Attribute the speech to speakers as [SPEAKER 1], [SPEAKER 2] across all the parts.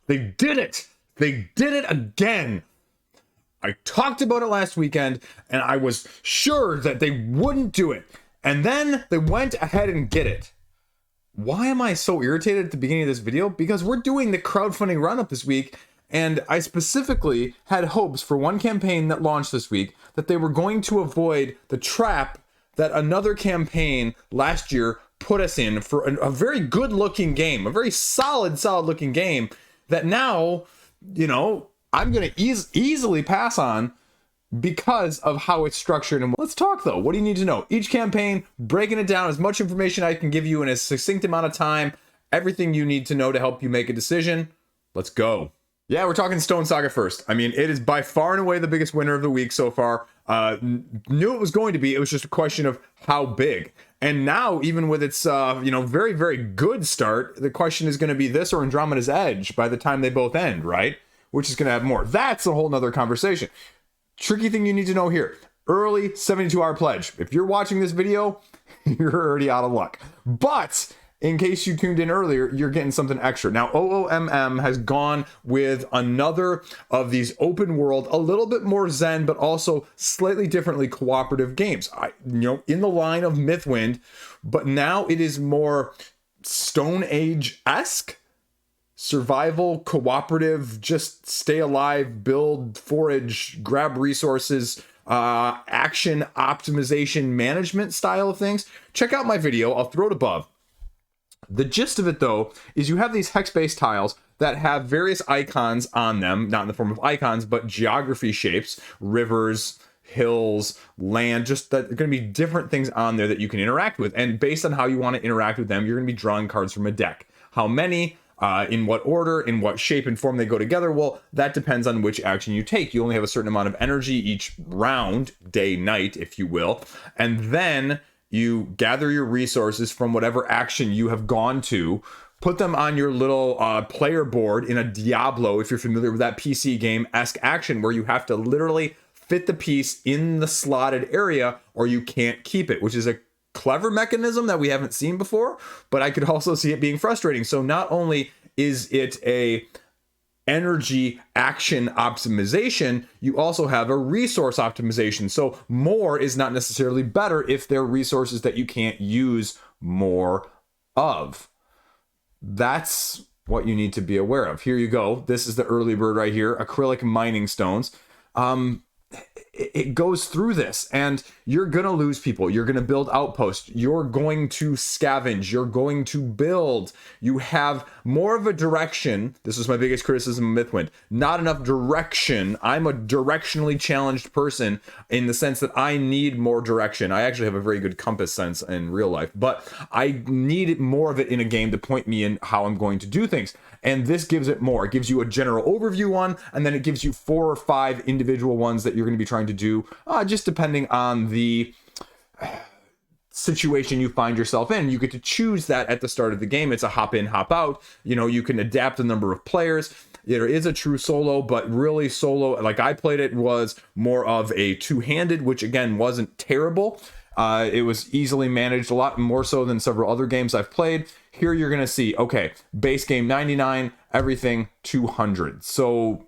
[SPEAKER 1] They did it. They did it again. I talked about it last weekend, and I was sure that they wouldn't do it. And then they went ahead and did it. Why am I so irritated at the beginning of this video? Because we're doing the crowdfunding run-up this week, and I specifically had hopes for one campaign that launched this week that they were going to avoid the trap that another campaign last year put us in for a very good-looking game, a very solid-looking game that now, you know, I'm going to easily pass on because of how it's structured. And let's talk though. What do you need to know? Each campaign, breaking it down, as much information I can give you in a succinct amount of time, everything you need to know to help you make a decision. Let's go. Yeah, we're talking Stonesaga first. I mean, it is by far and away the biggest winner of the week so far. Knew it was going to be. It was just a question of how big. And now, even with its very, very good start, the question is going to be this or Andromeda's Edge by the time they both end, right? Which is going to have more. That's a whole nother conversation. Tricky thing you need to know here. Early 72-hour pledge. If you're watching this video, you're already out of luck. But in case you tuned in earlier, you're getting something extra. Now, OOMM has gone with another of these open world, a little bit more zen, but also slightly differently cooperative games. In the line of Mythwind, but now it is more Stone Age-esque. Survival, cooperative, just stay alive, build, forage, grab resources, action, optimization, management style of things. Check out my video. I'll throw it above. The gist of it, though, is you have these hex-based tiles that have various icons on them, not in the form of icons, but geography shapes, rivers, hills, land, just that there are going to be different things on there that you can interact with. And based on how you want to interact with them, you're going to be drawing cards from a deck. How many? In what order, in what shape and form they go together, well, that depends on which action you take. You only have a certain amount of energy each round, day, night, if you will, and then you gather your resources from whatever action you have gone to, put them on your little player board in a Diablo, if you're familiar with that PC game-esque action, where you have to literally fit the piece in the slotted area or you can't keep it, which is a clever mechanism that we haven't seen before, but I could also see it being frustrating. So not only is it a energy action optimization, you also have a resource optimization. So more is not necessarily better if there are resources that you can't use more of. That's what you need to be aware of. Here you go. This is the early bird right here, acrylic mining stones. It goes through this, and you're going to lose people. You're going to build outposts. You're going to scavenge. You're going to build. You have more of a direction. This is my biggest criticism of Mythwind. Not enough direction. I'm a directionally challenged person in the sense that I need more direction. I actually have a very good compass sense in real life, but I need more of it in a game to point me in how I'm going to do things. And this gives it more. It gives you a general overview one, and then it gives you 4 or 5 individual ones that you're going to be trying to do, just depending on the situation you find yourself in. You get to choose that at the start of the game. It's a hop in, hop out. You can adapt the number of players. There is a true solo, but really solo, like I played it, was more of a two-handed, which again wasn't terrible. It was easily managed, a lot more so than several other games I've played. Here you're going to see, okay, base game 99, everything 200. So,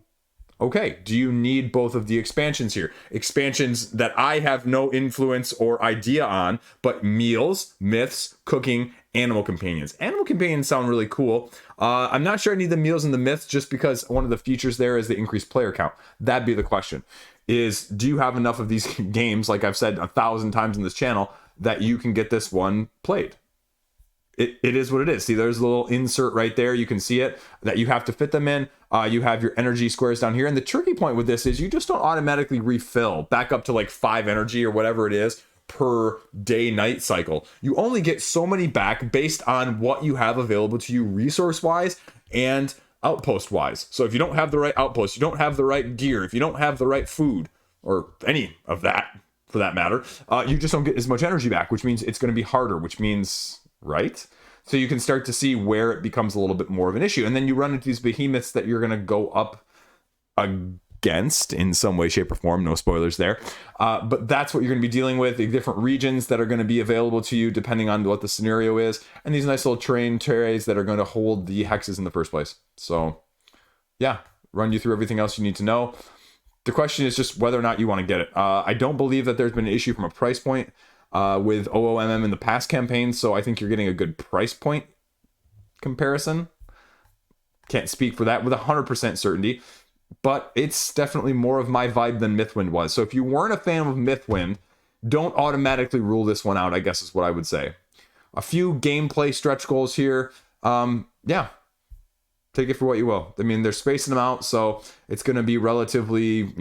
[SPEAKER 1] okay, do you need both of the expansions here? Expansions that I have no influence or idea on, but meals, myths, cooking, animal companions. Animal companions sound really cool. I'm not sure I need the meals and the myths just because one of the features there is the increased player count. That'd be the question. Do you have enough of these games, like I've said 1,000 times in this channel, that you can get this one played? It is what it is. See, there's a little insert right there. You can see it, that you have to fit them in. You have your energy squares down here. And the tricky point with this is you just don't automatically refill back up to like 5 energy or whatever it is per day-night cycle. You only get so many back based on what you have available to you resource-wise and outpost-wise. So if you don't have the right outpost, you don't have the right gear, if you don't have the right food, or any of that for that matter, you just don't get as much energy back, which means it's going to be harder, which means, right? So you can start to see where it becomes a little bit more of an issue. And then you run into these behemoths that you're going to go up against in some way, shape, or form. No spoilers there. But that's what you're going to be dealing with. The different regions that are going to be available to you depending on what the scenario is. And these nice little terrain trays that are going to hold the hexes in the first place. So yeah, run you through everything else you need to know. The question is just whether or not you want to get it. I don't believe that there's been an issue from a price point with OOMM in the past campaigns, so I think you're getting a good price point comparison. Can't speak for that with 100% certainty, but it's definitely more of my vibe than Mythwind was. So if you weren't a fan of Mythwind, don't automatically rule this one out, I guess is what I would say. A few gameplay stretch goals here. Yeah, take it for what you will. I mean, they're spacing them out, so it's going to be relatively,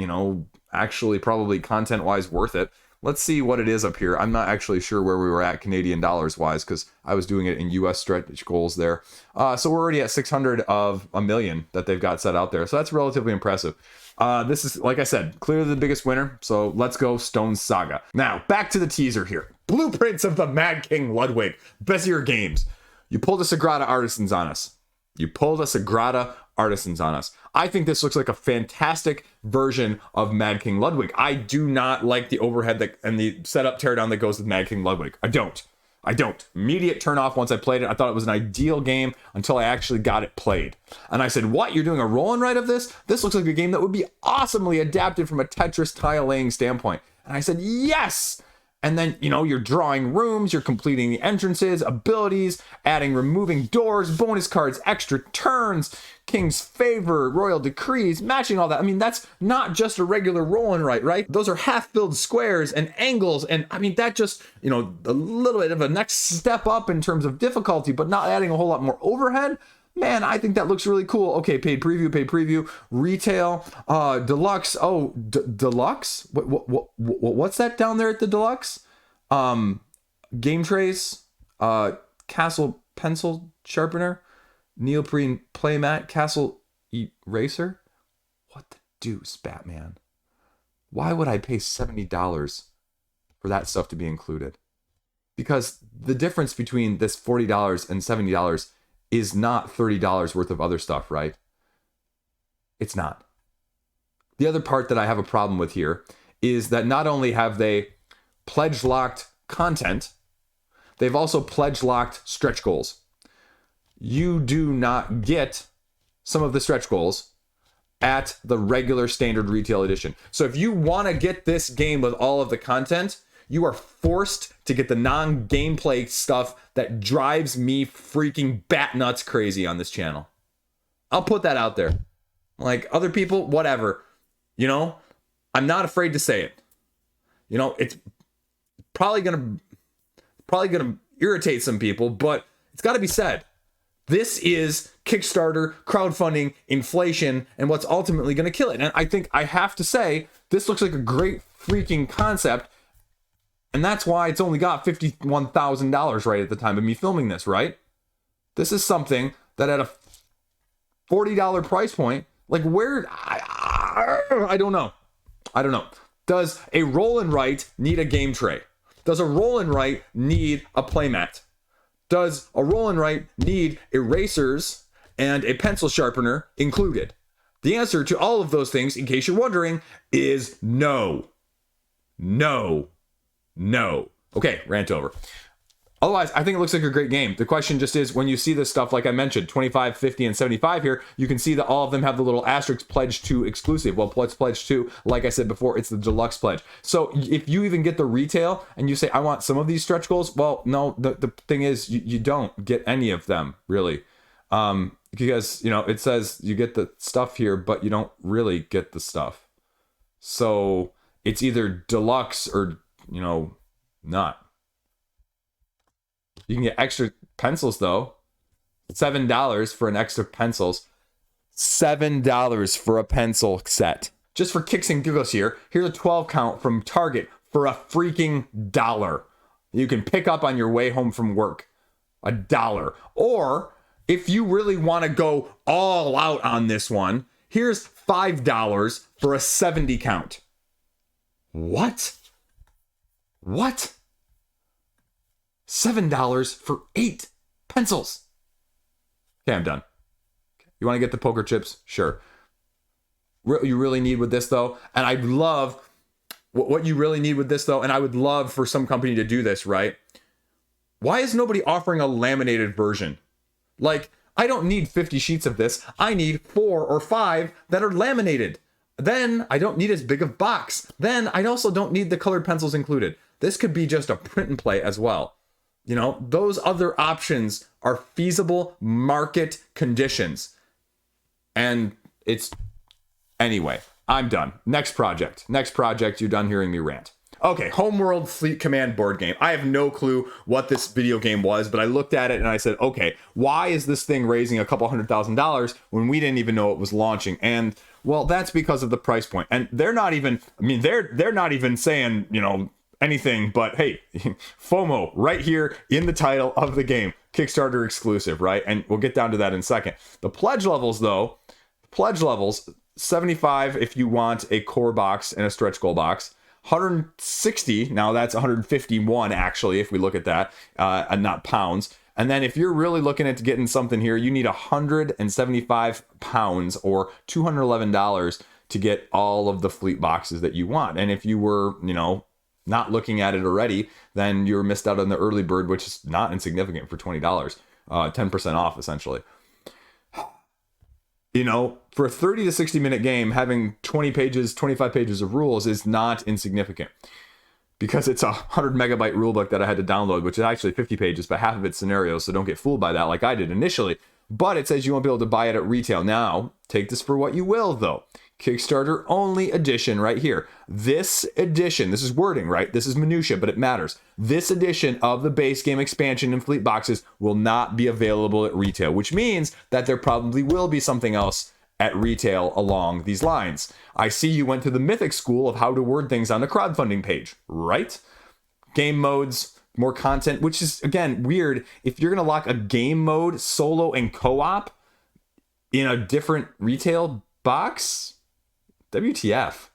[SPEAKER 1] actually probably content-wise worth it. Let's see what it is up here. I'm not actually sure where we were at Canadian dollars wise because I was doing it in US stretch goals there. So we're already at 600 of a million that they've got set out there. So that's relatively impressive. This is, like I said, clearly the biggest winner. So let's go Stonesaga. Now, back to the teaser here. Blueprints of the Mad King Ludwig. Bezier Games. You pulled a Sagrada Artisans on us. I think this looks like a fantastic version of Mad King Ludwig. I do not like the overhead and the setup teardown that goes with Mad King Ludwig. I don't. Immediate turn off once I played it. I thought it was an ideal game until I actually got it played. And I said, what? You're doing a roll and write of this? This looks like a game that would be awesomely adapted from a Tetris tile laying standpoint. And I said, yes! And then, you're drawing rooms, you're completing the entrances, abilities, adding, removing doors, bonus cards, extra turns, King's Favor, Royal Decrees, matching all that. I mean, that's not just a regular roll and write, right? Those are half-filled squares and angles. And I mean, that just, a little bit of a next step up in terms of difficulty, but not adding a whole lot more overhead. Man, I think that looks really cool. Okay, paid preview, retail, deluxe. Oh, deluxe? What's that down there at the deluxe? Game trays, castle pencil sharpener, neoprene playmat, castle eraser. What the deuce, Batman? Why would I pay $70 for that stuff to be included? Because the difference between this $40 and $70 is not $30 worth of other stuff, right? It's not. The other part that I have a problem with here is that not only have they pledge locked content, they've also pledge locked stretch goals. You do not get some of the stretch goals at the regular standard retail edition. So if you want to get this game with all of the content, you are forced to get the non-gameplay stuff that drives me freaking bat nuts crazy on this channel. I'll put that out there. Like other people, whatever. I'm not afraid to say it. It's probably gonna irritate some people, but it's got to be said. This is Kickstarter, crowdfunding, inflation, and what's ultimately going to kill it. And I think I have to say, this looks like a great freaking concept. And that's why it's only got $51,000 right at the time of me filming this, right? This is something that at a $40 price point, like where, I don't know. Does a roll and write need a game tray? Does a roll and write need a playmat? Does a roll and write need erasers and a pencil sharpener included? The answer to all of those things, in case you're wondering, is no. Okay, rant over. Otherwise, I think it looks like a great game. The question just is, when you see this stuff, like I mentioned, 25, 50, and 75 here, you can see that all of them have the little asterisk pledge to exclusive. Well, what's pledge to? Like I said before, it's the deluxe pledge. So if you even get the retail and you say, I want some of these stretch goals, well, no, the thing is, you don't get any of them, really. Because, it says you get the stuff here, but you don't really get the stuff. So it's either deluxe or, not. You can get extra pencils though. $7 for an extra pencils. $7 for a pencil set. Just for kicks and giggles here, here's a 12 count from Target for a freaking $1. You can pick up on your way home from work. $1. Or if you really want to go all out on this one, here's $5 for a 70 count. What? $7 for 8 pencils. Okay, I'm done. You want to get the poker chips? Sure. What you really need with this though, and I'd love what you really need with this though, and I would love for some company to do this, right? Why is nobody offering a laminated version? Like, I don't need 50 sheets of this. I need 4 or 5 that are laminated. Then I don't need as big of box. Then I also don't need the colored pencils included. This could be just a print and play as well. You know, those other options are feasible market conditions. And it's, anyway, I'm done. Next project, you're done hearing me rant. Okay, Homeworld Fleet Command board game. I have no clue what this video game was, but I looked at it and I said, okay, why is this thing raising a couple $100,000 when we didn't even know it was launching? And well, that's because of the price point. And they're not even, I mean, they're not even saying, you know, anything but, hey, FOMO right here in the title of the game, Kickstarter exclusive, right? And we'll get down to that in a second. The pledge levels though, 75 if you want a core box and a stretch goal box. 160, now that's 151 actually, if we look at that, and not pounds. And then if you're really looking at getting something here, you need 175 pounds or $211 to get all of the fleet boxes that you want. And if you were, you know, not looking at it already, then you're missed out on the early bird, which is not insignificant for $20, 10% off essentially. You know, for a 30 to 60 minute game, having 20 pages, 25 pages of rules is not insignificant because it's a 100 megabyte rulebook that I had to download, which is actually 50 pages, but half of it's scenarios. So don't get fooled by that like I did initially. But it says you won't be able to buy it at retail. Now, take this for what you will, though. Kickstarter only edition right here. This edition, this is wording, right? This is minutia, but it matters. This edition of the base game expansion and fleet boxes will not be available at retail, which means that there probably will be something else at retail along these lines. I see you went to the Mythic school of how to word things on the crowdfunding page, right? Game modes, more content, which is, again, weird. If you're going to lock a game mode, solo and co-op in a different retail box, WTF?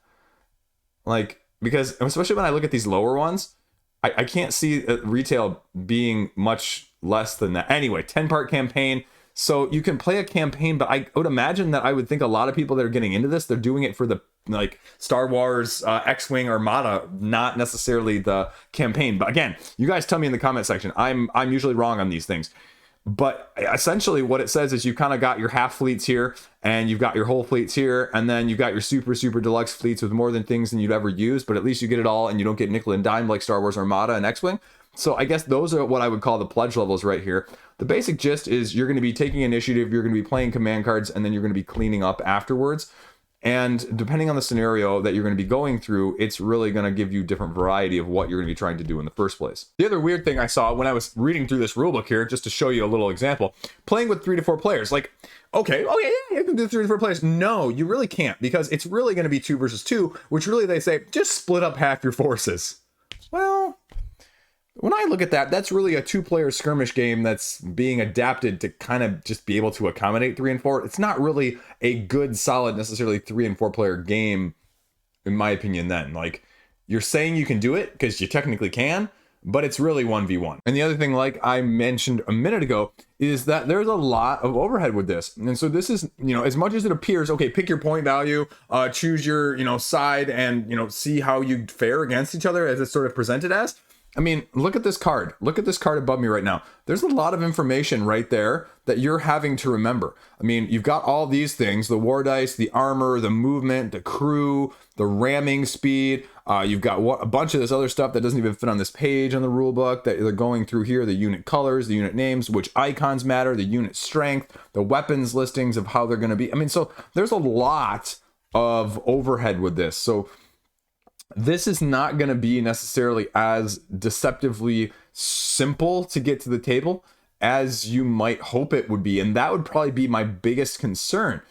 [SPEAKER 1] Like, because especially when I look at these lower ones, I can't see retail being much less than that. Anyway, 10-part campaign. So you can play a campaign, but I would imagine that I would think a lot of people that are getting into this, they're doing it for the like Star Wars X-Wing Armada, not necessarily the campaign. But again, you guys tell me in the comment section. I'm usually wrong on these things. But essentially what it says is you kind of got your half fleets here and you've got your whole fleets here. And then you've got your super deluxe fleets with more than things than you'd ever use. But at least you get it all and you don't get nickel and dime like Star Wars Armada and X-Wing. So I guess those are what I would call the pledge levels right here. The basic gist is you're going to be taking initiative. You're going to be playing command cards and then you're going to be cleaning up afterwards. And depending on the scenario that you're going to be going through, it's really going to give you different variety of what you're going to be trying to do in the first place. The other weird thing I saw when I was reading through this rulebook here, just to show you a little example, playing with 3 to 4 players, like, okay, oh yeah, you can do 3 to 4 players. No, you really can't, because it's really going to be 2 versus 2, which really they say, just split up half your forces. Well, when I look at that, that's really a 2-player skirmish game that's being adapted to kind of just be able to accommodate 3 and 4. It's not really a good, solid, necessarily 3 and 4 player game, in my opinion, then. Like, you're saying you can do it because you technically can, but it's really 1v1. And the other thing, like I mentioned a minute ago, is that there's a lot of overhead with this. And so this is, you know, as much as it appears, okay, pick your point value, choose your, you know, side and, you know, see how you fare against each other as it's sort of presented as. I mean, look at this card. Look at this card above me right now. There's a lot of information right there that you're having to remember. I mean, you've got all these things, the war dice, the armor, the movement, the crew, the ramming speed. You've got a bunch of this other stuff that doesn't even fit on this page on the rule book that they're going through here, the unit colors, the unit names, which icons matter, the unit strength, the weapons listings of how they're going to be. I mean, so there's a lot of overhead with this. So this is not going to be necessarily as deceptively simple to get to the table as you might hope it would be. And that would probably be my biggest concern.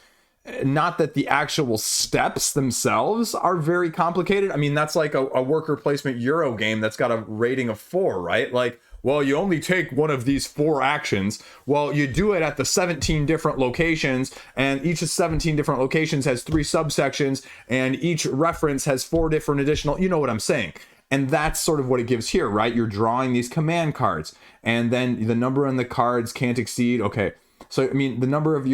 [SPEAKER 1] Not that the actual steps themselves are very complicated. I mean, that's like a worker placement Euro game that's got a rating of 4, right? Like, well, you only take one of these 4 actions. Well, you do it at the 17 different locations, and each of 17 different locations has 3 subsections, and each reference has 4 different additional, you know what I'm saying. And that's sort of what it gives here, right? You're drawing these command cards, and then the number on the cards can't exceed, okay. So, I mean, the number of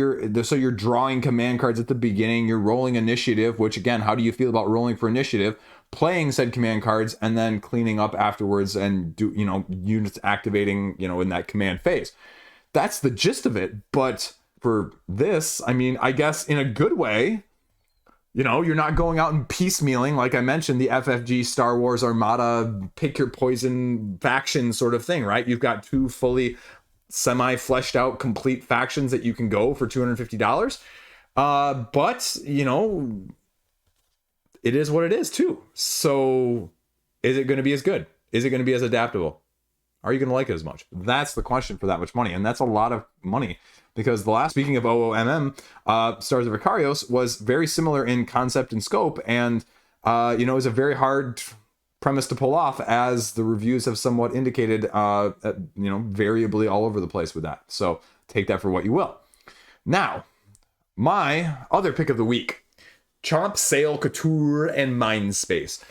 [SPEAKER 1] so you're drawing command cards at the beginning, you're rolling initiative, which again, how do you feel about rolling for initiative? Playing said command cards and then cleaning up afterwards and do, you know, units activating, you know, in that command phase. that's the gist of it. But for this, I mean, I guess in a good way, you know, you're not going out and piecemealing, like I mentioned, the FFG Star Wars Armada, pick your poison faction sort of thing, right? You've got 2 fully semi-fleshed out complete factions that you can go for $250. But, you know, it is what it is too. So is it going to be as good? Is it going to be as adaptable? Are you going to like it as much? That's the question for that much money. And that's a lot of money, because the last, speaking of OOMM, Stars of Icarios was very similar in concept and scope. And, you know, it was a very hard premise to pull off, as the reviews have somewhat indicated, you know, variably all over the place with that. So take that for what you will. Now, my other pick of the week, Chomp, Sale, Couture, and Mindspace.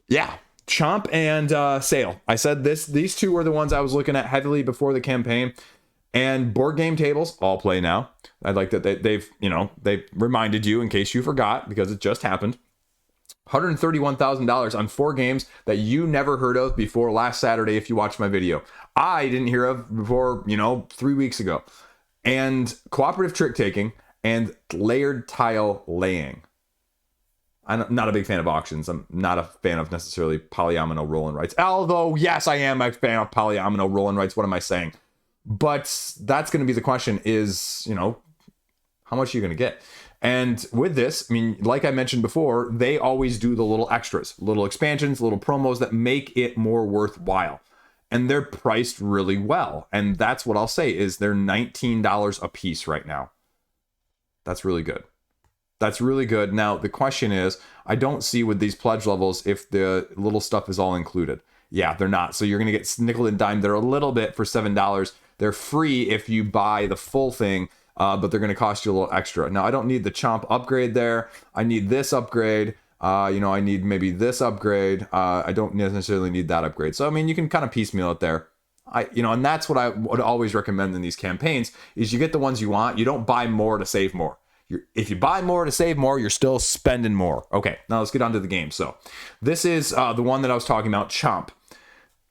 [SPEAKER 1] Yeah. Chomp and Sale. I said these 2 were the ones I was looking at heavily before the campaign. And board game tables, ALLPLAY now. I like that they've reminded you in case you forgot, because it just happened. $131,000 on 4 games that you never heard of before last Saturday if you watched my video. I didn't hear of before, you know, 3 weeks ago. And cooperative trick taking and layered tile laying. I'm not a big fan of auctions. I'm not a fan of necessarily polyomino roll and rights. Although, yes, I am a fan of polyomino roll and rights. What am I saying? But that's going to be the question is, you know, how much are you going to get? And with this, I mean, like I mentioned before, they always do the little extras, little expansions, little promos that make it more worthwhile. And they're priced really well. And that's what I'll say is they're $19 a piece right now. That's really good. That's really good. Now, the question is, I don't see with these pledge levels if the little stuff is all included. Yeah, they're not. So you're going to get nickel and dime there a little bit for $7. They're free if you buy the full thing, but they're going to cost you a little extra. Now, I don't need the Chomp upgrade there. I need this upgrade. You know, I need maybe this upgrade. I don't necessarily need that upgrade. So, I mean, you can kind of piecemeal it there. You know, and that's what I would always recommend in these campaigns is you get the ones you want. You don't buy more to save more. If you buy more to save more, you're still spending more. Okay, now let's get on to the game. So this is the one that I was talking about, Chomp.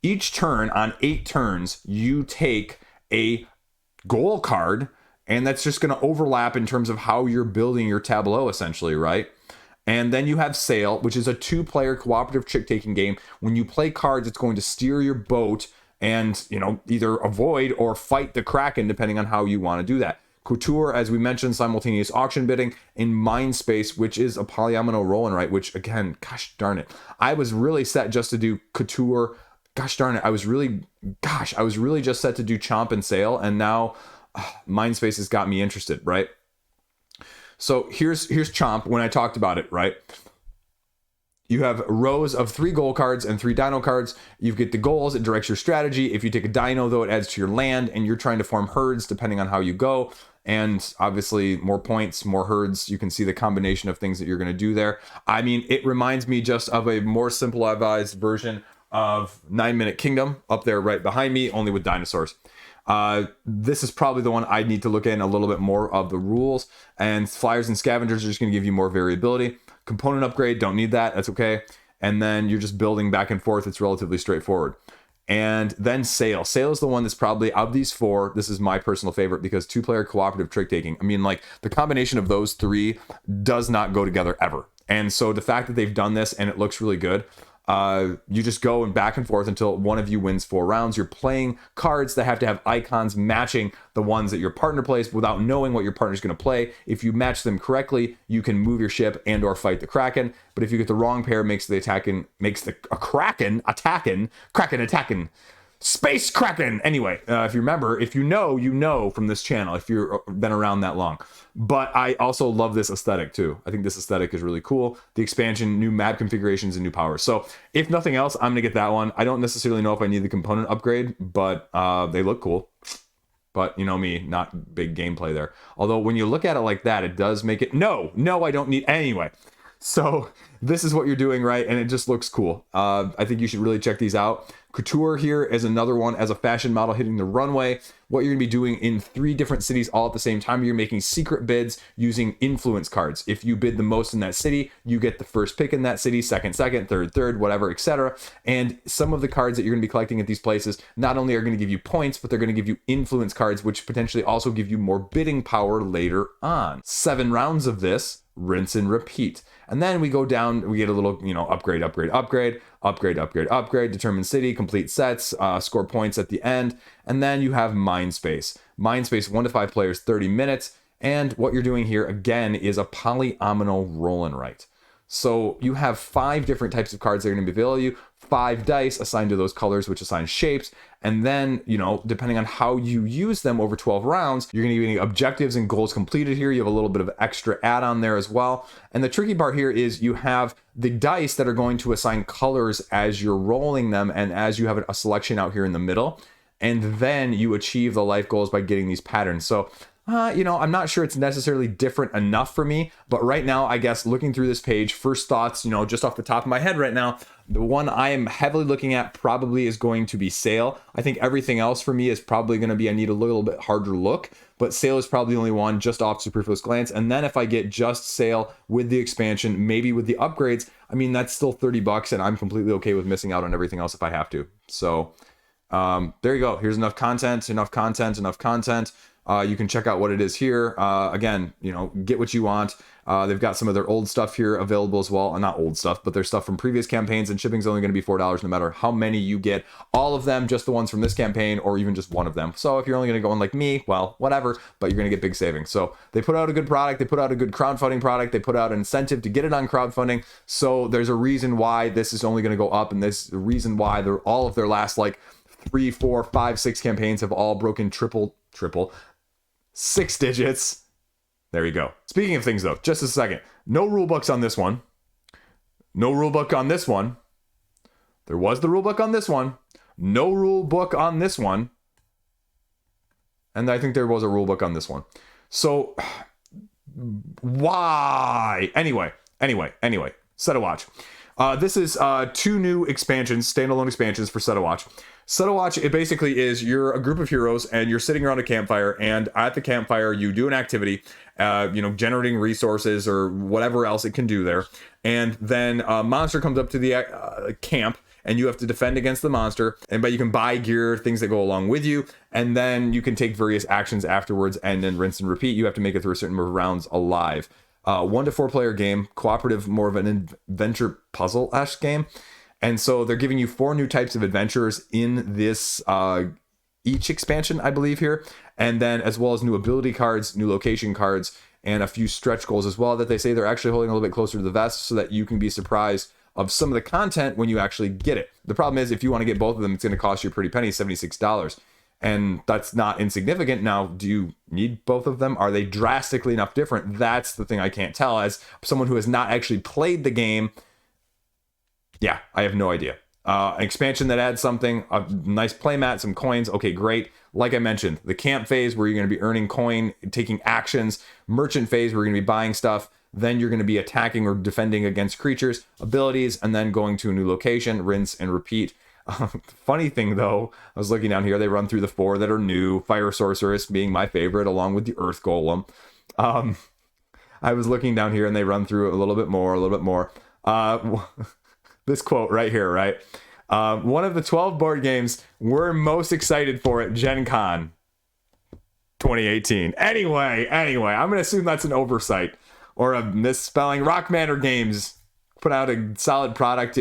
[SPEAKER 1] Each turn, on 8 turns, you take a goal card, and that's just going to overlap in terms of how you're building your tableau, essentially, right? And then you have Sail, which is a 2-player cooperative trick-taking game. When you play cards, it's going to steer your boat and, you know, either avoid or fight the Kraken, depending on how you want to do that. Couture, as we mentioned, simultaneous auction bidding, in Mindspace, which is a polyomino roll and write, which again, gosh darn it, I was really set just to do Couture. Gosh darn it, I was really just set to do Chomp and Sale, and now Mindspace has got me interested, right? So here's Chomp when I talked about it, right? You have rows of 3 goal cards and 3 dino cards. You get the goals, it directs your strategy. If you take a dino, though, it adds to your land, and you're trying to form herds depending on how you go. And obviously, more points, more herds. You can see the combination of things that you're going to do there. I mean, it reminds me just of a more simplified version of 9-Minute Kingdom up there right behind me, only with dinosaurs. This is probably the one I need to look in a little bit more of the rules. And flyers and scavengers are just going to give you more variability. Component upgrade, don't need that. That's okay. And then you're just building back and forth. It's relatively straightforward. And then Sail. Sail is the one that's probably, of these 4, this is my personal favorite because 2-player cooperative trick taking. I mean, like, the combination of those 3 does not go together ever. And so the fact that they've done this and it looks really good, you just go and back and forth until one of you wins 4 rounds. You're playing cards that have to have icons matching the ones that your partner plays without knowing what your partner's going to play. If you match them correctly, you can move your ship and or fight the Kraken. But if you get the wrong pair, makes the Kraken attacking. Space Kraken. Anyway, if you remember, if you know from this channel, if you've been around that long. But I also love this aesthetic too. I think this aesthetic is really cool. The expansion, new map configurations, and new powers. So if nothing else, I'm gonna get that one. I don't necessarily know if I need the component upgrade, but they look cool. But you know me, not big gameplay there. Although when you look at it like that, it does make it, no, I don't need, anyway. So this is what you're doing, right? And it just looks cool. I think you should really check these out. Couture here is another one as a fashion model hitting the runway. What you're gonna be doing in 3 different cities all at the same time, you're making secret bids using influence cards. If you bid the most in that city, you get the first pick in that city, second, third, whatever, etc. And some of the cards that you're gonna be collecting at these places not only are gonna give you points, but they're gonna give you influence cards, which potentially also give you more bidding power later on. 7 rounds of this, rinse and repeat. And then we go down, we get a little, upgrade, determine city, complete sets, score points at the end. And then you have Mindspace. Mindspace, 1 to 5 players, 30 minutes. And what you're doing here, again, is a polyomino roll and write. So you have 5 different types of cards that are going to be available to you, 5 dice assigned to those colors, which assign shapes. And then, depending on how you use them over 12 rounds, you're going to be getting objectives and goals completed here. You have a little bit of extra add-on there as well. And the tricky part here is you have the dice that are going to assign colors as you're rolling them and as you have a selection out here in the middle. And then you achieve the life goals by getting these patterns. So I'm not sure it's necessarily different enough for me, but right now, I guess looking through this page, first thoughts, just off the top of my head right now, the one I am heavily looking at probably is going to be Sail. I think everything else for me is probably going to be, I need a little bit harder look, but Sail is probably the only one just off superfluous glance. And then if I get just Sail with the expansion, maybe with the upgrades, that's still $30 and I'm completely okay with missing out on everything else if I have to. So there you go. Here's enough content. You can check out what it is here. Again, get what you want. They've got some of their old stuff here available as well. Not old stuff, but their stuff from previous campaigns, and shipping's only going to be $4 no matter how many you get. All of them, just the ones from this campaign, or even just one of them. So if you're only going to go in like me, well, whatever, but you're going to get big savings. So they put out a good product. They put out a good crowdfunding product. They put out an incentive to get it on crowdfunding. So there's a reason why this is only going to go up, and this is the reason why all of their last 3, 4, 5, 6 campaigns have all broken triple 6 digits. There you go. Speaking of things though, just a second. No rule books on this one. No rule book on this one. There was the rule book on this one. No rule book on this one. And I think there was a rule book on this one. So why? Anyway, Set a Watch. This is 2 new expansions, standalone expansions for Set a Watch. Set a Watch, it basically is you're a group of heroes and you're sitting around a campfire, and at the campfire you do an activity, generating resources or whatever else it can do there. And then a monster comes up to the camp and you have to defend against the monster. But you can buy gear, things that go along with you, and then you can take various actions afterwards and then rinse and repeat. You have to make it through a certain number of rounds alive. 1 to 4 player game, cooperative, more of an adventure puzzle-esque game. And so they're giving you 4 new types of adventures in this each expansion, I believe here. And then as well as new ability cards, new location cards, and a few stretch goals as well that they say they're actually holding a little bit closer to the vest so that you can be surprised of some of the content when you actually get it. The problem is if you want to get both of them, it's going to cost you a pretty penny, $76. And that's not insignificant. Now, do you need both of them? Are they drastically enough different? That's the thing I can't tell. As someone who has not actually played the game, yeah, I have no idea. An expansion that adds something, a nice playmat, some coins. Okay, great. Like I mentioned, the camp phase where you're going to be earning coin, taking actions, merchant phase where you're going to be buying stuff. Then you're going to be attacking or defending against creatures, abilities, and then going to a new location, rinse and repeat. Funny thing though, I was looking down here, they run through the 4 that are new, Fire Sorceress being my favorite along with the Earth Golem. I was looking down here and they run through a little bit more. This quote right here, right? One of the 12 board games we're most excited for at Gen Con 2018. Anyway, I'm going to assume that's an oversight or a misspelling. Rock Manor Games put out a solid product.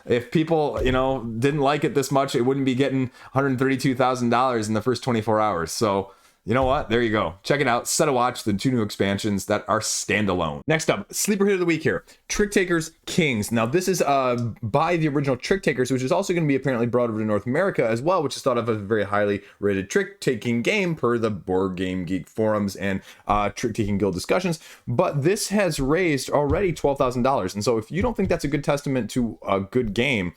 [SPEAKER 1] If people didn't like it this much, it wouldn't be getting $132,000 in the first 24 hours. So you know what? There you go. Check it out. Set a Watch, the 2 new expansions that are standalone. Next up, Sleeper Hit of the Week here. Tricktakers Kings. Now, this is by the original Tricktakers, which is also going to be apparently brought over to North America as well, which is thought of as a very highly rated trick-taking game per the Board Game Geek forums and trick-taking guild discussions. But this has raised already $12,000. And so if you don't think that's a good testament to a good game,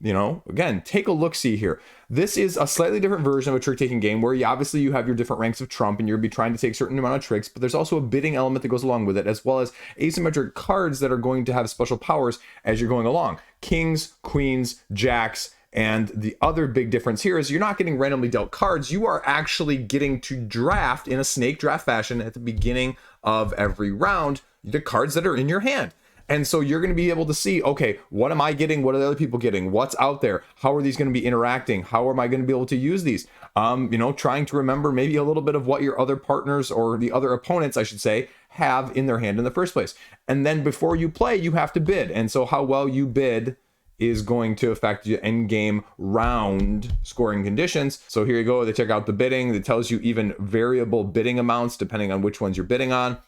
[SPEAKER 1] you know, again, take a look-see here. This is a slightly different version of a trick-taking game where obviously you have your different ranks of trump and you're going to be trying to take a certain amount of tricks, but there's also a bidding element that goes along with it, as well as asymmetric cards that are going to have special powers as you're going along. Kings, queens, jacks, and the other big difference here is you're not getting randomly dealt cards. You are actually getting to draft in a snake draft fashion at the beginning of every round the cards that are in your hand. And so you're going to be able to see, okay, what am I getting? What are the other people getting? What's out there? How are these going to be interacting? How am I going to be able to use these? You know, trying to remember maybe a little bit of what your other partners, or the other opponents, I should say, have in their hand in the first place. And then before you play, you have to bid. And so how well you bid is going to affect your end game round scoring conditions. So here you go. They check out the bidding. It tells you even variable bidding amounts depending on which ones you're bidding on.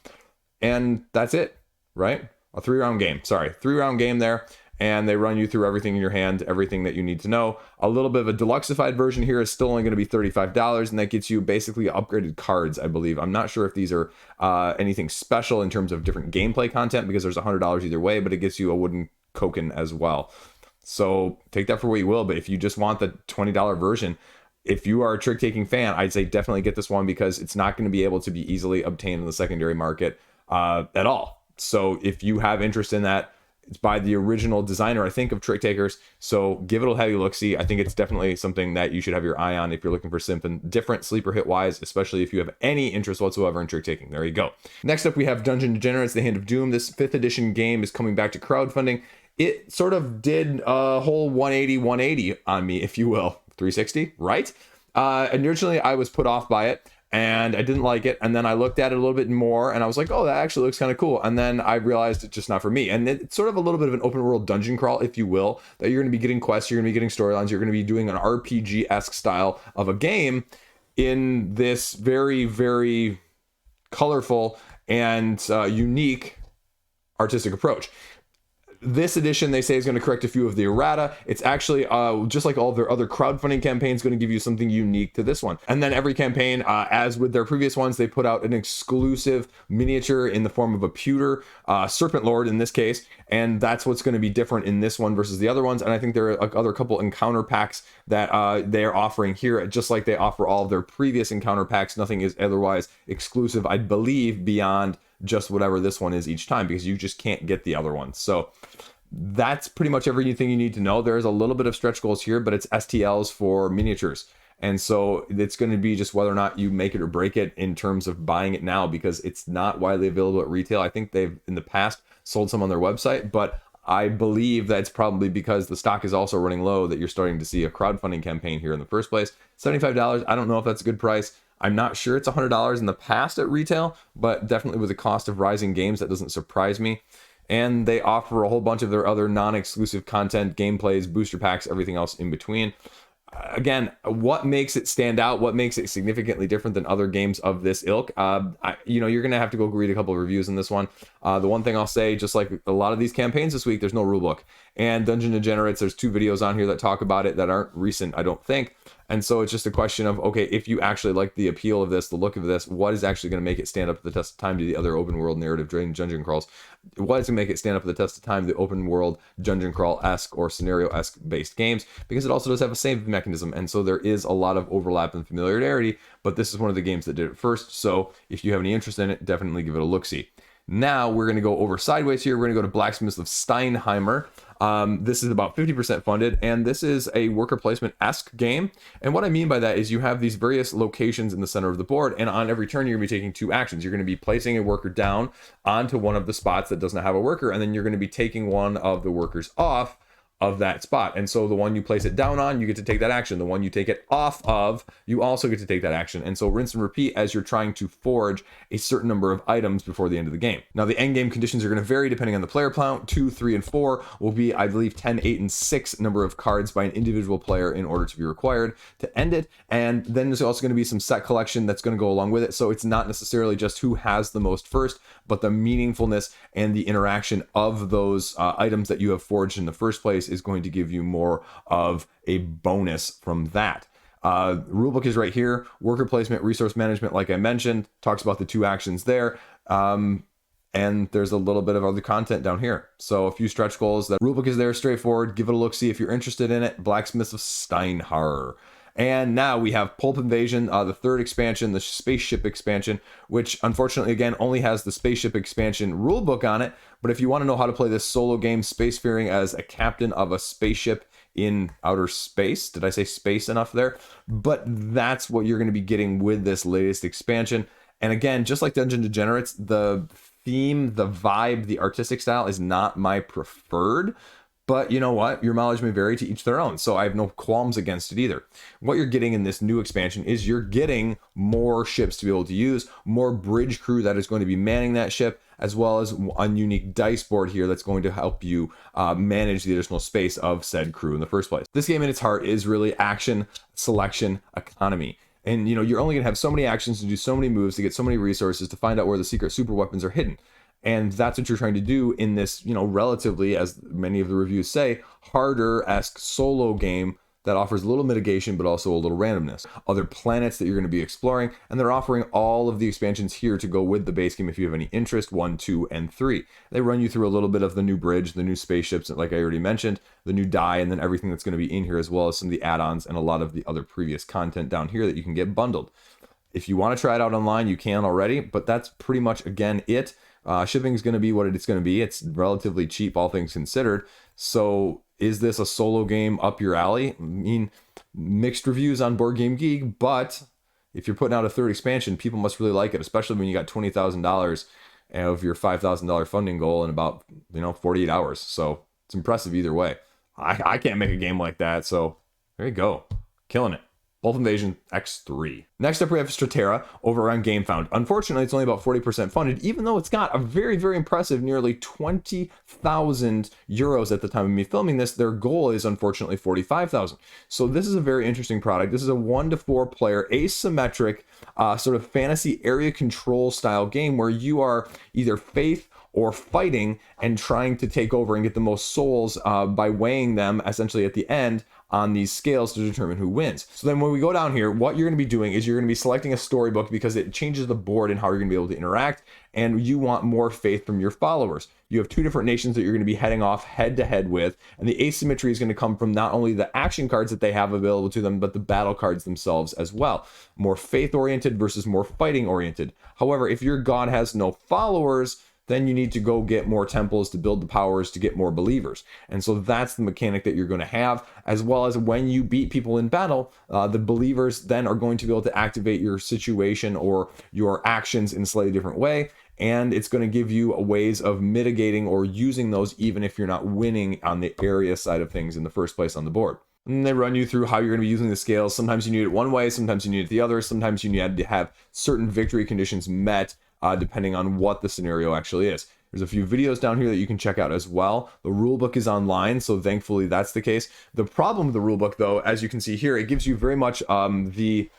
[SPEAKER 1] And that's it, right? A 3-round game. Sorry, 3-round game there. And they run you through everything in your hand, everything that you need to know. A little bit of a deluxeified version here is still only going to be $35, and that gets you basically upgraded cards, I believe. I'm not sure if these are anything special in terms of different gameplay content, because there's $100 either way, but it gets you a wooden koken as well. So take that for what you will, but if you just want the $20 version, if you are a trick-taking fan, I'd say definitely get this one, because it's not going to be able to be easily obtained in the secondary market at all. So if you have interest in that, it's by the original designer, I think, of Tricktakers. So give it a heavy look-see. I think it's definitely something that you should have your eye on if you're looking for something different sleeper hit-wise, especially if you have any interest whatsoever in trick-taking. There you go. Next up, we have Degenerates, The Hand of Doom. This 5th edition game is coming back to crowdfunding. It sort of did a whole 180 on me, if you will. 360, right? Originally, I was put off by it, and I didn't like it. And then I looked at it a little bit more, and I was like, oh, that actually looks kind of cool. And then I realized it's just not for me. And it's sort of a little bit of an open world dungeon crawl, if you will, that you're going to be getting quests, you're going to be getting storylines, you're going to be doing an RPG-esque style of a game in this very, very colorful and unique artistic approach. This edition, they say, is going to correct a few of the errata. It's actually, just like all of their other crowdfunding campaigns, going to give you something unique to this one. And then every campaign, as with their previous ones, they put out an exclusive miniature in the form of a pewter serpent lord in this case. And that's what's going to be different in this one versus the other ones. And I think there are other couple encounter packs that they are offering here, just like they offer all of their previous encounter packs. Nothing is otherwise exclusive, I believe, beyond just whatever this one is each time, because you just can't get the other one. So that's pretty much everything you need to know. There's a little bit of stretch goals here, but it's STLs for miniatures. And so it's going to be just whether or not you make it or break it in terms of buying it now, because it's not widely available at retail. I think they've in the past sold some on their website, but I believe that's probably because the stock is also running low that you're starting to see a crowdfunding campaign here in the first place. $75, I don't know if that's a good price. I'm not sure it's $100 in the past at retail, but definitely with the cost of rising games, that doesn't surprise me. And they offer a whole bunch of their other non-exclusive content, gameplays, booster packs, everything else in between. Again, what makes it stand out? What makes it significantly different than other games of this ilk? You're going to have to go read a couple of reviews on this one. The one thing I'll say, just like a lot of these campaigns this week, there's no rulebook. And Dungeon Degenerates, there's 2 videos on here that talk about it that aren't recent, I don't think. And so it's just a question of, okay, if you actually like the appeal of this, the look of this, what is actually going to make it stand up to the test of time to the other open world narrative dungeon crawls? What is going to make it stand up to the test of time to the open world dungeon crawl-esque or scenario-esque based games? Because it also does have a save mechanism. And so there is a lot of overlap and familiarity, but this is one of the games that did it first. So if you have any interest in it, definitely give it a look-see. Now we're going to go over sideways here. We're going to go to Blacksmiths of Steinnheimr. This is about 50% funded, and this is a worker placement-esque game. And what I mean by that is you have these various locations in the center of the board, and on every turn you're going to be taking 2 actions. You're going to be placing a worker down onto one of the spots that does not have a worker, and then you're going to be taking one of the workers off of that spot. And so the one you place it down on, you get to take that action. The one you take it off of, you also get to take that action. And so rinse and repeat as you're trying to forge a certain number of items before the end of the game. Now the end game conditions are going to vary depending on the player count. 2, 3, and 4 will be, I believe, 10, 8, and 6 number of cards by an individual player in order to be required to end it. And then there's also going to be some set collection that's going to go along with it. So it's not necessarily just who has the most first, but the meaningfulness and the interaction of those items that you have forged in the first place is going to give you more of a bonus from that. Rulebook is right here. Worker placement, resource management, like I mentioned, talks about the 2 actions there. And there's a little bit of other content down here. So a few stretch goals. The rulebook is there, straightforward. Give it a look, see if you're interested in it. Blacksmiths of Steinnheimr. And now we have Pulp Invasion, the third expansion, the spaceship expansion, which unfortunately, again, only has the spaceship expansion rulebook on it. But if you want to know how to play this solo game, spacefaring as a captain of a spaceship in outer space, did I say space enough there? But that's what you're going to be getting with this latest expansion. And again, just like Dungeon Degenerates, the theme, the vibe, the artistic style is not my preferred. But you know what? Your mileage may vary, to each their own. So I have no qualms against it either. What you're getting in this new expansion is you're getting more ships to be able to use, more bridge crew that is going to be manning that ship, as well as a unique dice board here that's going to help you manage the additional space of said crew in the first place. This game in its heart is really action, selection, economy. And you're only going to have so many actions to do so many moves to get so many resources to find out where the secret super weapons are hidden. And that's what you're trying to do in this, relatively, as many of the reviews say, harder-esque solo game that offers a little mitigation, but also a little randomness. Other planets that you're going to be exploring, and they're offering all of the expansions here to go with the base game if you have any interest, 1, 2, and 3. They run you through a little bit of the new bridge, the new spaceships, like I already mentioned, the new die, and then everything that's going to be in here, as well as some of the add-ons and a lot of the other previous content down here that you can get bundled. If you want to try it out online, you can already, but that's pretty much, again, it. Shipping is going to be what it's going to be. It's relatively cheap, all things considered. So is this a solo game up your alley? I mean, mixed reviews on Board Game Geek, but if you're putting out a third expansion, people must really like it, especially when you got $20,000 of your $5,000 funding goal in about 48 hours. So it's impressive either way. I can't make a game like that, so there you go. Killing it. Pulp Invasion X3. Next up, we have Statera over on GameFound. Unfortunately, it's only about 40% funded, even though it's got a very, very impressive nearly 20,000 euros at the time of me filming this. Their goal is unfortunately 45,000. So this is a very interesting product. This is a 1 to 4 player asymmetric sort of fantasy area control style game where you are either faith or fighting and trying to take over and get the most souls by weighing them essentially at the end on these scales to determine who wins. So then when we go down here, what you're going to be doing is you're going to be selecting a storybook because it changes the board and how you're going to be able to interact, and you want more faith from your followers. You have 2 different nations that you're going to be heading off head to head with, and the asymmetry is going to come from not only the action cards that they have available to them, but the battle cards themselves as well. More faith oriented versus more fighting oriented. However, if your god has no followers, then you need to go get more temples to build the powers to get more believers. And so that's the mechanic that you're going to have, as well as when you beat people in battle, the believers then are going to be able to activate your situation or your actions in a slightly different way. And it's going to give you ways of mitigating or using those even if you're not winning on the area side of things in the first place on the board. And they run you through how you're going to be using the scales. Sometimes you need it one way, sometimes you need it the other, sometimes you need to have certain victory conditions met depending on what the scenario actually is. There's a few videos down here that you can check out as well. The rulebook is online, so thankfully that's the case. The problem with the rulebook, though, as you can see here, it gives you very much the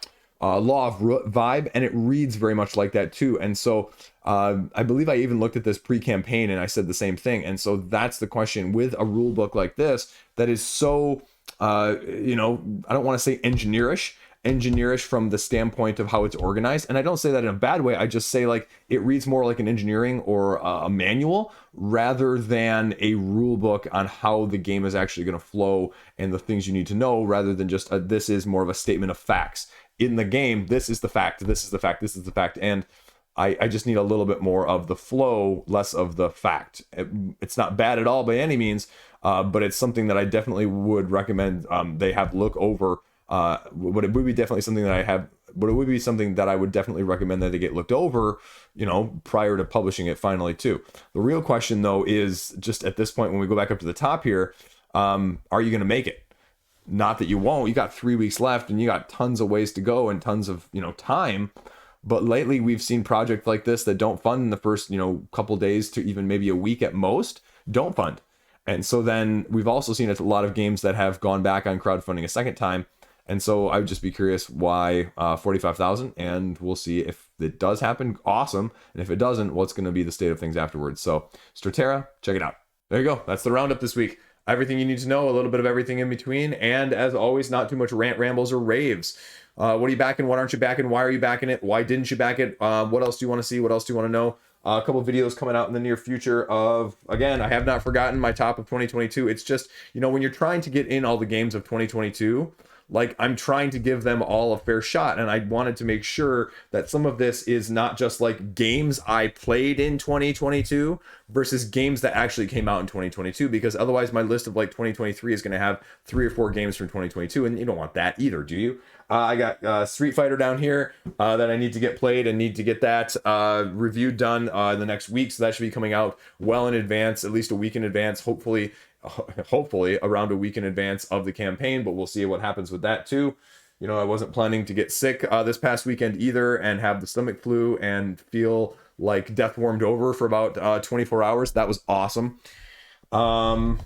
[SPEAKER 1] law of vibe, and it reads very much like that too. And so I believe I even looked at this pre-campaign and I said the same thing. And so that's the question with a rulebook like this that is so, I don't want to say engineerish from the standpoint of how it's organized, and I don't say that in a bad way. I just say like it reads more like an engineering or a manual rather than a rule book on how the game is actually going to flow and the things you need to know, rather than just this is more of a statement of facts in the game. This is the fact, this is the fact, this is the fact, and I just need a little bit more of the flow, less of the fact. It's not bad at all by any means, but it's something that I definitely would recommend they have look over. But it would be definitely something that I would definitely recommend that they get looked over, prior to publishing it finally too. The real question though is just at this point, when we go back up to the top here, are you going to make it? Not that you won't. You got 3 weeks left and you got tons of ways to go and tons of, time. But lately we've seen projects like this that don't fund in the first, couple days to even maybe a week at most, don't fund. And so then we've also seen a lot of games that have gone back on crowdfunding a second time. And so I would just be curious why 45,000, and we'll see if it does happen. Awesome. And if it doesn't, what's going to be the state of things afterwards. So Statera, check it out. There you go. That's the roundup this week. Everything you need to know, a little bit of everything in between. And as always, not too much rant, rambles, or raves. What are you backing? What aren't you backing? Why are you backing it? Why didn't you back it? What else do you want to see? What else do you want to know? A couple videos coming out in the near future of, again, I have not forgotten my top of 2022. It's just, you know, when you're trying to get in all the games of 2022, like, I'm trying to give them all a fair shot, and I wanted to make sure that some of this is not just like games I played in 2022 versus games that actually came out in 2022, because otherwise my list of like 2023 is going to have 3 or 4 games from 2022, and you don't want that either, do you? I got Street Fighter down here that I need to get played and need to get that review done in the next week, so that should be coming out well in advance, at least a week in advance, hopefully around a week in advance of the campaign, but we'll see what happens with that too. You know, I wasn't planning to get sick this past weekend either and have the stomach flu and feel like death warmed over for about 24 hours. That was awesome. Yeah,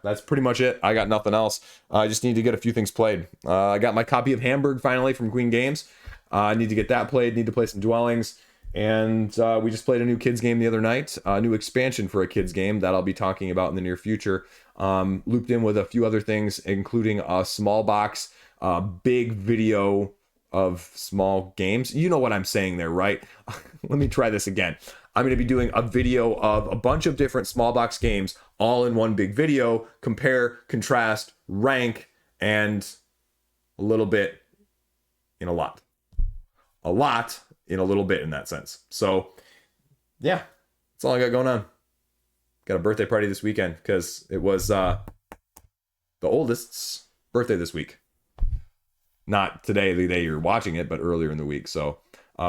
[SPEAKER 1] that's pretty much it. I got nothing else. I just need to get a few things played. I got my copy of Hamburg finally from Queen Games. I need to get that played, need to play some Dwellings. And we just played a new kids game the other night, a new expansion for a kids game that I'll be talking about in the near future. Looped in with a few other things, including a small box, big video of small games. You know what I'm saying there, right? Let me try this again. I'm going to be doing a video of a bunch of different small box games all in one big video, compare, contrast, rank, and a little bit in a lot. A lot in a little bit in that sense. So yeah, that's all I got going on. Got a birthday party this weekend because it was the oldest's birthday this week. Not today, the day you're watching it, but earlier in the week. So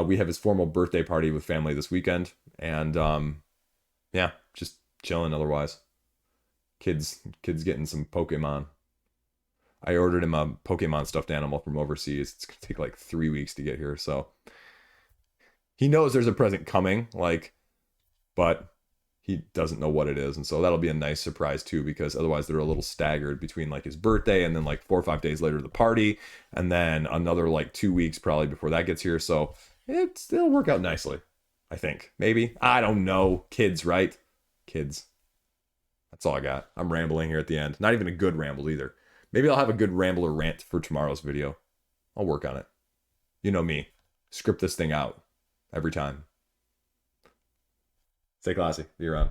[SPEAKER 1] we have his formal birthday party with family this weekend. And yeah, just chilling otherwise. Kids getting some Pokemon. I ordered him a Pokemon stuffed animal from overseas. It's going to take like 3 weeks to get here. So he knows there's a present coming, like, but he doesn't know what it is. And so that'll be a nice surprise too, because otherwise they're a little staggered between like his birthday and then like 4 or 5 days later the party, and then another like 2 weeks probably before that gets here. So it'll work out nicely, I think. Maybe. I don't know. Kids, right? Kids. That's all I got. I'm rambling here at the end. Not even a good ramble either. Maybe I'll have a good ramble or rant for tomorrow's video. I'll work on it. You know me. Script this thing out every time. Stay classy. Be around.